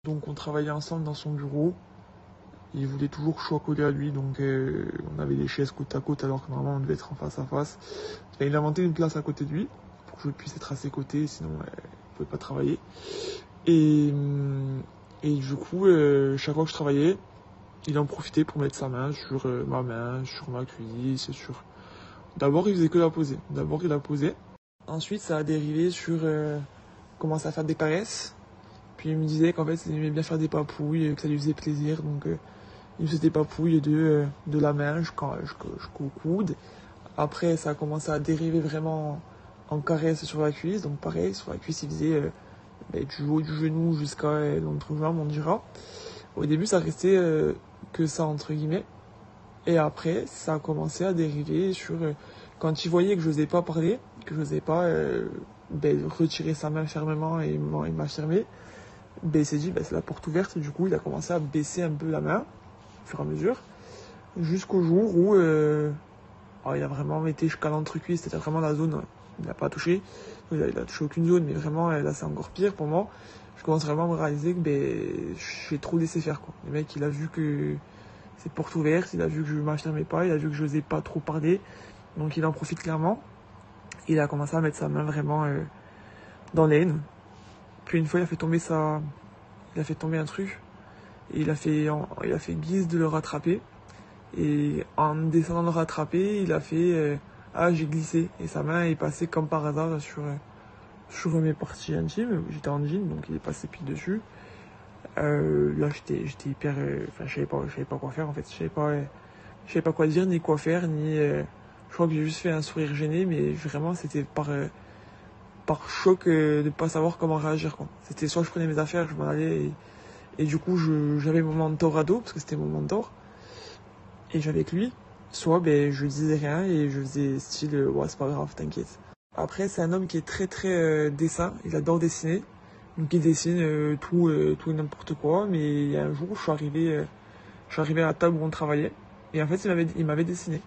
Donc on travaillait ensemble dans son bureau. Il voulait toujours que je sois collé à lui, donc on avait des chaises côte à côte alors que normalement on devait être en face à face. Enfin, il a inventé une place à côté de lui pour que je puisse être à ses côtés, sinon il ne pouvait pas travailler. Et du coup, chaque fois que je travaillais, il en profitait pour mettre sa main, sur ma cuisse, sur... D'abord il faisait que la poser, d'abord il la posait. Ensuite ça a dérivé sur commencer à faire des caresses. Puis il me disait qu'en fait il aimait bien faire des papouilles, que ça lui faisait plaisir, donc... il me faisait des papouilles de la main jusqu'au coude. Après, ça a commencé à dériver vraiment en caresse sur la cuisse. Donc pareil, sur la cuisse, il faisait du haut du genou jusqu'à l'entrejambe, on dira. Au début, ça restait que ça, entre guillemets. Et après, ça a commencé à dériver sur... quand il voyait que je n'osais pas parler, que je n'osais pas retirer sa main fermement et m'affirmer, il s'est dit, c'est la porte ouverte. Du coup, il a commencé à baisser un peu la main au fur et à mesure, jusqu'au jour où il a vraiment été jusqu'à l'entrecuisse, c'était vraiment la zone, il n'a pas touché, il a touché aucune zone, mais vraiment là c'est encore pire pour moi. Je commence vraiment à me réaliser que je vais trop laisser faire, quoi. Le mec, il a vu que c'est porte ouverte, il a vu que je m'affirmais pas, il a vu que je n'osais pas trop parler, donc il en profite clairement. Il a commencé à mettre sa main vraiment dans l'aine. Puis une fois il a fait tomber un truc, et il a fait guise de le rattraper. Et en descendant le rattraper, il a fait j'ai glissé. Et sa main est passée comme par hasard sur mes parties intimes. J'étais en jean, donc il est passé pile dessus. Là, j'étais hyper... je savais pas quoi faire, en fait. Je savais pas quoi dire, ni quoi faire, ni... je crois que j'ai juste fait un sourire gêné, mais vraiment, c'était par choc de pas savoir comment réagir, quoi. C'était soit je prenais mes affaires, je m'en allais, et du coup, j'avais mon mentor à dos, parce que c'était mon mentor. Et j'avais avec lui, soit je disais rien et je faisais style c'est pas grave, t'inquiète. Après, c'est un homme qui est très très dessin, il adore dessiner, donc il dessine tout et n'importe quoi. Mais il y a un jour, je suis arrivé à la table où on travaillait, et en fait il m'avait dessiné.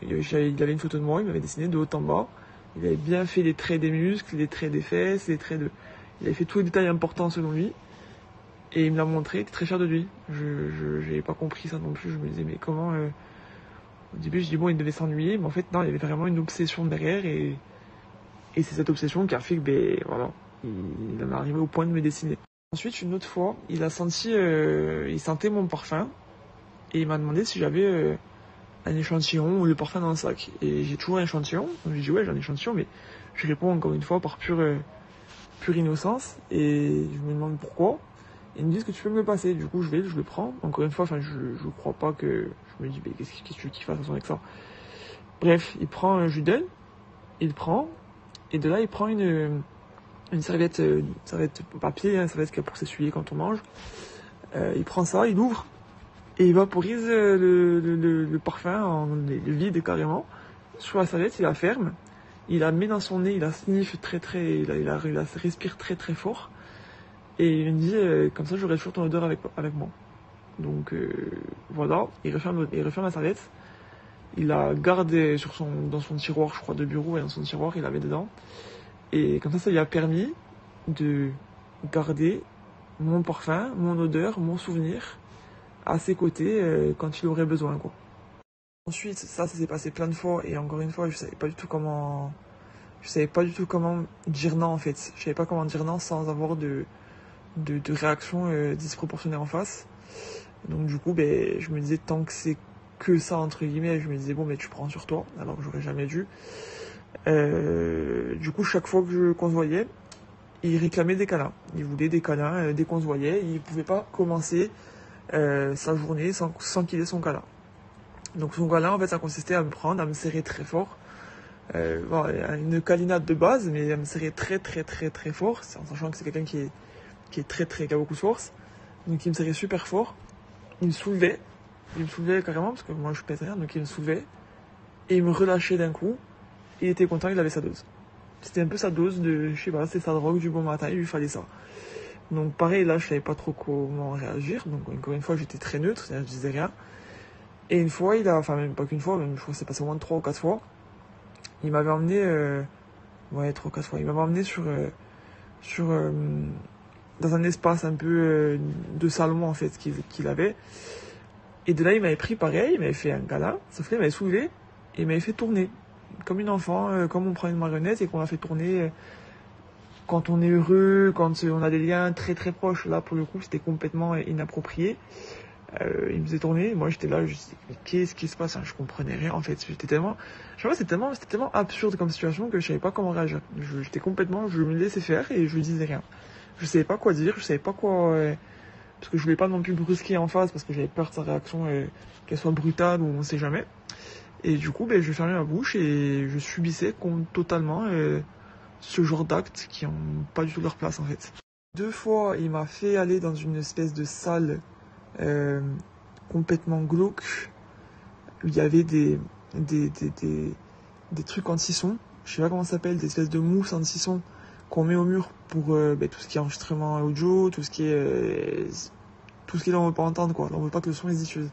Il avait une photo de moi, il m'avait dessiné de haut en bas. Il avait bien fait les traits des muscles, les traits des fesses, il avait fait tous les détails importants selon lui. Et il me l'a montré, il était très fier de lui. Je n'avais pas compris ça non plus, je me disais mais comment... Au début je dis il devait s'ennuyer, mais en fait non, il y avait vraiment une obsession derrière, et c'est cette obsession qui a fait que il en est arrivé au point de me dessiner. Ensuite, une autre fois, il sentait mon parfum, et il m'a demandé si j'avais un échantillon ou le parfum dans le sac. Et j'ai toujours un échantillon, donc j'ai dit ouais, j'ai un échantillon, mais je réponds encore une fois par pure innocence, et je me demande pourquoi. Ils me disent que tu peux me le passer, du coup je le prends. Encore une fois, je crois pas que... Je me dis, qu'est-ce que tu veux qu'il fasse avec ça? Bref, je lui donne, il prend, et de là il prend une serviette papier, une serviette pour s'essuyer quand on mange. Il prend ça, il ouvre, et il vaporise le parfum, le vide carrément, sur la serviette, il la ferme, il la met dans son nez, il la sniffe il la respire très très fort. Et il me dit, comme ça j'aurai toujours ton odeur avec moi. Donc voilà, il referme la serviette. Il la garde dans son tiroir, je crois, de bureau, et dans son tiroir, il avait dedans. Et comme ça lui a permis de garder mon parfum, mon odeur, mon souvenir à ses côtés quand il aurait besoin, quoi. Ensuite, ça s'est passé plein de fois, et encore une fois, je savais pas du tout comment dire non, en fait. Je savais pas comment dire non sans avoir de réaction disproportionnée en face. Donc du coup, je me disais, tant que c'est que ça, entre guillemets, je me disais, tu prends sur toi, alors que j'aurais jamais dû. Du coup, chaque fois qu'on se voyait, il réclamait des câlins. Il voulait des câlins dès qu'on se voyait. Il pouvait pas commencer sa journée sans qu'il ait son câlin. Donc son câlin, en fait, ça consistait à me prendre, à me serrer très fort. Une câlinade de base, mais à me serrer très très très très fort, en sachant que c'est quelqu'un qui a beaucoup de force. Donc il me serrait super fort. Il me soulevait carrément, parce que moi je pèse rien, donc il me soulevait, et il me relâchait d'un coup. Il était content, il avait sa dose. C'était un peu sa dose de, je sais pas, c'est sa drogue du bon matin, il lui fallait ça. Donc pareil, là je savais pas trop comment réagir, donc encore une fois j'étais très neutre, c'est-à-dire je disais rien. Et une fois, même pas qu'une fois, même, je crois que c'est passé au moins 3 ou 4 fois, il m'avait emmené, 3 ou 4 fois, il m'avait emmené sur dans un espace un peu de salon en fait qu'il avait. Et de là, il m'avait pris pareil, il m'avait fait un câlin, sauf qu'il m'avait soulevé et il m'avait fait tourner. Comme une enfant, comme on prend une marionnette et qu'on la fait tourner quand on est heureux, quand on a des liens très très proches. Là, pour le coup, c'était complètement inapproprié. Il me faisait tourner, moi j'étais là, je me disais, mais qu'est-ce qui se passe? Je comprenais rien en fait. J'étais tellement, je sais pas, c'était tellement absurde comme situation que je savais pas comment réagir. Je me laissais faire et je disais rien. Je savais pas quoi dire, je savais pas quoi, parce que je voulais pas non plus brusquer en face parce que j'avais peur de sa réaction, qu'elle soit brutale ou on sait jamais. Et du coup, je fermais ma bouche et je subissais totalement ce genre d'actes qui ont pas du tout leur place en fait. 2 fois, il m'a fait aller dans une espèce de salle complètement glauque. Il y avait des trucs anti-son. Je sais pas comment ça s'appelle, des espèces de mousse anti-son qu'on met au mur pour tout ce qui est enregistrement audio, tout ce qui est là on veut pas entendre quoi. Là, on veut pas que le son est diffuse.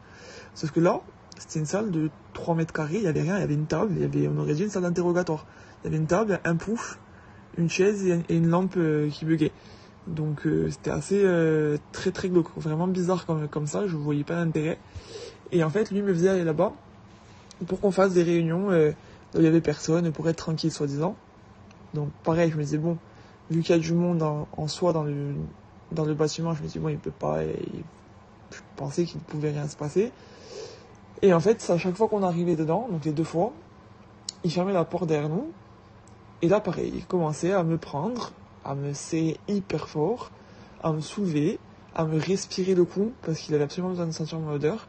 Sauf que là, c'était une salle de 3 mètres carrés, il y avait rien, il y avait une table, on aurait dit une salle d'interrogatoire. Il y avait une table, un pouf, une chaise et une lampe qui buguait. Donc c'était assez très très glauque, vraiment bizarre comme ça, je voyais pas d'intérêt. Et en fait, lui me faisait aller là-bas pour qu'on fasse des réunions où il y avait personne, pour être tranquille soi-disant. Donc pareil, je me disais bon, vu qu'il y a du monde en soi dans le bâtiment, je me dis bon, il peut pas, je pensais qu'il ne pouvait rien se passer. Et en fait, à chaque fois qu'on arrivait dedans, donc les 2 fois, il fermait la porte derrière nous. Et là, pareil, il commençait à me prendre, à me serrer hyper fort, à me soulever, à me respirer le cou, parce qu'il avait absolument besoin de sentir mon odeur.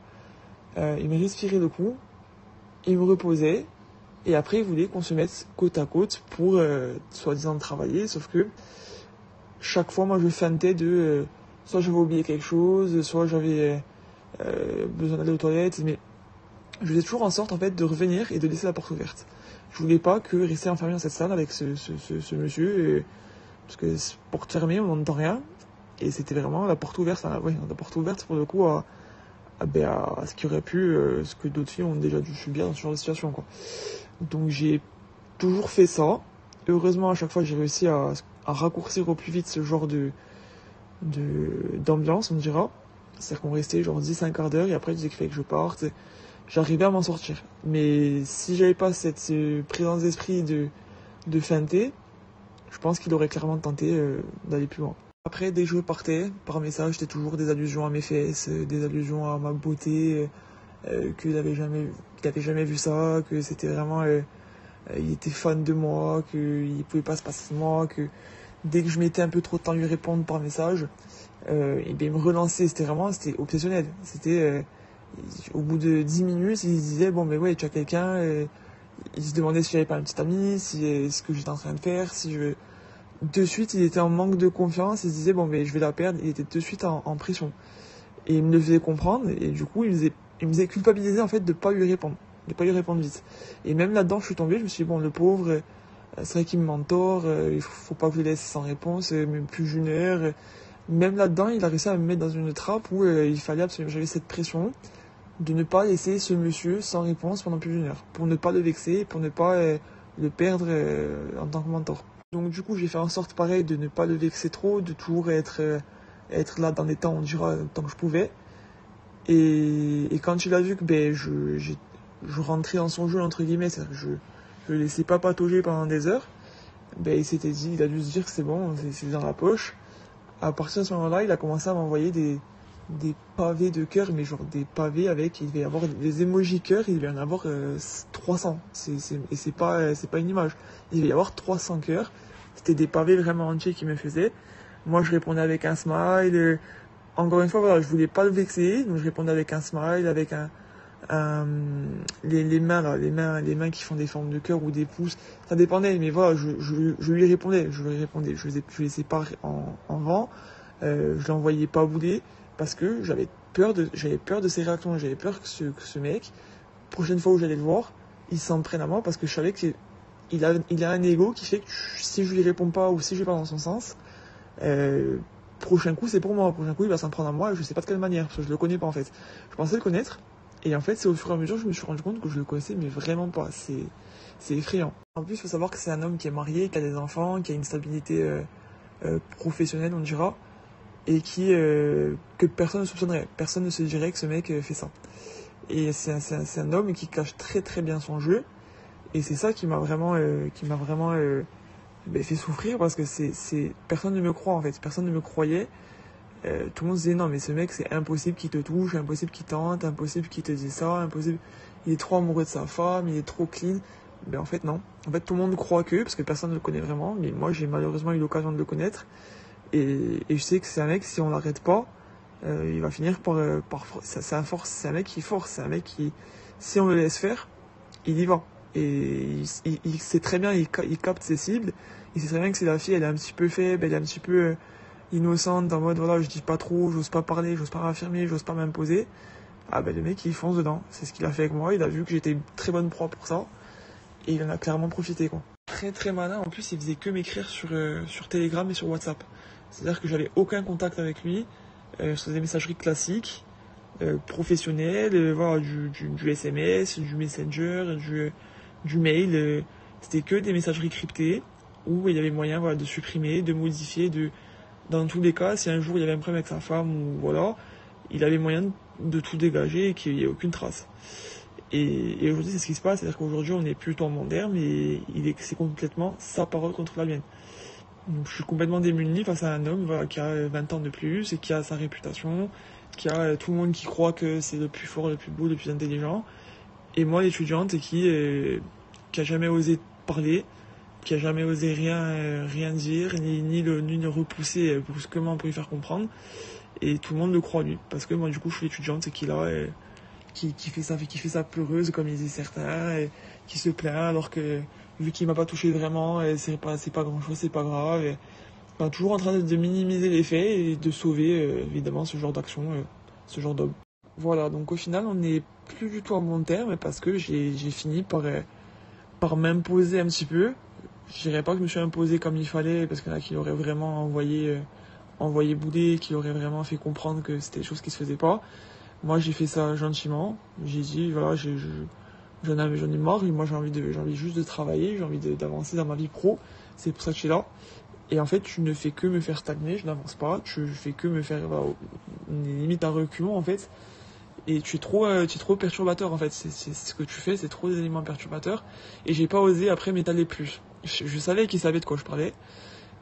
Il me respirait le cou, il me reposait, et après il voulait qu'on se mette côte à côte pour, soi-disant, travailler, sauf que chaque fois, moi je feintais de... soit j'avais oublié quelque chose, soit j'avais besoin d'aller aux toilettes, mais je faisais toujours en sorte en fait de revenir et de laisser la porte ouverte. Je voulais pas que rester enfermé dans cette salle avec ce monsieur, parce que porte fermée, on n'entend rien, et c'était vraiment la porte ouverte, la porte ouverte pour le coup à ce qui aurait pu, ce que d'autres filles ont déjà dû subir dans ce genre de situation, quoi. Donc j'ai toujours fait ça. Heureusement, à chaque fois, j'ai réussi à raccourcir au plus vite ce genre d'ambiance, on dira. C'est-à-dire qu'on restait genre 10 un quart d'heure, et après, je disais qu'il fallait que je parte. J'arrivais à m'en sortir. Mais si j'avais pas cette présence d'esprit de feinter, je pense qu'il aurait clairement tenté d'aller plus loin. Après, dès que je partais, par message, c'était toujours des allusions à mes fesses, des allusions à ma beauté, qu'il avait jamais vu ça, que c'était vraiment... il était fan de moi, qu'il pouvait pas se passer de moi, que dès que je mettais un peu trop de temps à lui répondre par message, il me relançait, c'était obsessionnel. C'était... au bout de 10 minutes, il se disait, bon, mais ouais, tu as quelqu'un, il se demandait si j'avais pas un petit ami, ce que j'étais en train de faire, De suite, il était en manque de confiance, il se disait, bon, mais je vais la perdre, il était de suite en pression. Et il me le faisait comprendre, et du coup, il me faisait culpabiliser, en fait, de pas lui répondre vite. Et même là-dedans, je suis tombé, je me suis dit, bon, le pauvre, c'est vrai qu'il me mentor, il faut pas que je le laisse sans réponse, même plus d'une heure. Même là-dedans, il a réussi à me mettre dans une trappe où il fallait absolument, j'avais cette pression de ne pas laisser ce monsieur sans réponse pendant plus d'une heure, pour ne pas le vexer, pour ne pas le perdre en tant que mentor. Donc du coup, j'ai fait en sorte pareil de ne pas le vexer trop, de toujours être là dans les temps, on dira, tant que je pouvais. Et quand il a vu que je rentrais dans son jeu, entre guillemets, c'est-à-dire que je le laissais pas patauger pendant des heures, il s'était dit, il a dû se dire que c'est bon, c'est dans la poche. À partir de ce moment-là, il a commencé à m'envoyer des pavés de cœur, mais genre des pavés avec, il devait y avoir des emojis cœur, il devait y en avoir 300. Et c'est pas une image. Il devait y avoir 300 cœurs. C'était des pavés vraiment entiers qu'il me faisait. Moi, je répondais avec un smile. Encore une fois, voilà, je voulais pas le vexer, donc je répondais avec un smile, avec les mains là, les mains qui font des formes de cœur ou des pouces. Ça dépendait, mais voilà, je lui répondais. Je laissais pas en vent. Je l'envoyais pas bouler parce que j'avais peur de ses réactions. J'avais peur que ce mec, prochaine fois où j'allais le voir, il s'en prenne à moi parce que je savais qu'il a un ego qui fait que si je lui réponds pas ou si je vais pas dans son sens, prochain coup c'est pour moi. Prochain coup il va s'en prendre à moi et je sais pas de quelle manière parce que je le connais pas en fait. Je pensais le connaître et en fait c'est au fur et à mesure que je me suis rendu compte que je le connaissais mais vraiment pas. C'est effrayant. En plus il faut savoir que c'est un homme qui est marié, qui a des enfants, qui a une stabilité professionnelle on dira. et que personne ne soupçonnerait. Personne ne se dirait que ce mec fait ça. Et c'est un homme qui cache très très bien son jeu. Et c'est ça qui m'a vraiment, fait souffrir parce que personne ne me croit en fait. Personne ne me croyait. Tout le monde se disait non mais ce mec c'est impossible qu'il te touche, impossible qu'il tente, impossible qu'il te dise ça, impossible. Il est trop amoureux de sa femme, il est trop clean. Mais en fait non. En fait tout le monde croit parce que personne ne le connaît vraiment. Mais moi j'ai malheureusement eu l'occasion de le connaître. Et je sais que c'est un mec, si on l'arrête pas, il va finir par c'est un mec qui force, c'est un mec qui, si on le laisse faire, il y va. Et il sait très bien, il capte ses cibles. Il sait très bien que si la fille, elle est un petit peu faible, elle est un petit peu innocente, en mode voilà, je dis pas trop, j'ose pas parler, j'ose pas m'affirmer, j'ose pas m'imposer. Ah ben le mec, il fonce dedans. C'est ce qu'il a fait avec moi. Il a vu que j'étais une très bonne proie pour ça. Et il en a clairement profité, quoi. Très très malin. En plus, il faisait que m'écrire sur Telegram et sur WhatsApp. C'est-à-dire que j'avais aucun contact avec lui. Sur des messageries classiques, professionnelles, voilà, du SMS, du Messenger, du mail. C'était que des messageries cryptées où il y avait moyen, voilà, de supprimer, de modifier, dans tous les cas, si un jour il y avait un problème avec sa femme ou voilà, il avait moyen de tout dégager et qu'il n'y ait aucune trace. Et aujourd'hui, c'est ce qui se passe, c'est-à-dire qu'aujourd'hui, on n'est plus en moderne, mais c'est complètement sa parole contre la mienne. Donc, je suis complètement démuni face à un homme, voilà, qui a 20 ans de plus et qui a sa réputation, qui a tout le monde qui croit que c'est le plus fort, le plus beau, le plus intelligent. Et moi, l'étudiante qui a jamais osé parler, qui a jamais osé rien dire, ni le repousser brusquement pour lui faire comprendre. Et tout le monde le croit lui, parce que moi, du coup, je suis l'étudiante et qui fait ça pleureuse, comme ils disent certains, et qui se plaint alors que vu qu'il m'a pas touché vraiment, c'est pas grand chose, c'est pas grave. Et, toujours en train de minimiser les faits et de sauver évidemment ce genre d'action, ce genre d'homme. Voilà, donc au final on n'est plus du tout à bon terme parce que j'ai fini par m'imposer un petit peu. Je dirais pas que je me suis imposé comme il fallait parce qu'il y en a qui l'auraient vraiment envoyé bouler, qui auraient vraiment fait comprendre que c'était des choses qui se faisaient pas. Moi, j'ai fait ça gentiment. J'ai dit, voilà, j'en ai marre. Et moi, j'ai envie juste de travailler. J'ai envie d'avancer dans ma vie pro. C'est pour ça que je suis là. Et en fait, tu ne fais que me faire stagner. Je n'avance pas. Tu fais que me faire, voilà, limite un reculon, en fait. Et tu es trop perturbateur, en fait. C'est ce que tu fais. C'est trop des éléments perturbateurs. Et j'ai pas osé, après, m'étaler plus. Je savais qu'il savait de quoi je parlais.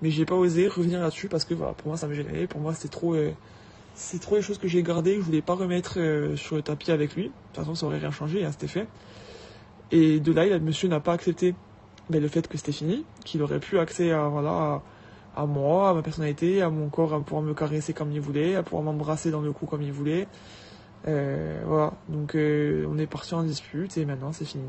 Mais j'ai pas osé revenir là-dessus parce que, voilà, pour moi, ça me gênait. Pour moi, c'était trop... c'est trop les choses que j'ai gardées, que je voulais pas remettre sur le tapis avec lui. De toute façon, ça aurait rien changé, hein, c'était fait. Et de là, le monsieur n'a pas accepté le fait que c'était fini, qu'il aurait plus accès à moi, à ma personnalité, à mon corps, à pouvoir me caresser comme il voulait, à pouvoir m'embrasser dans le cou comme il voulait. Voilà, donc on est parti en dispute et maintenant c'est fini.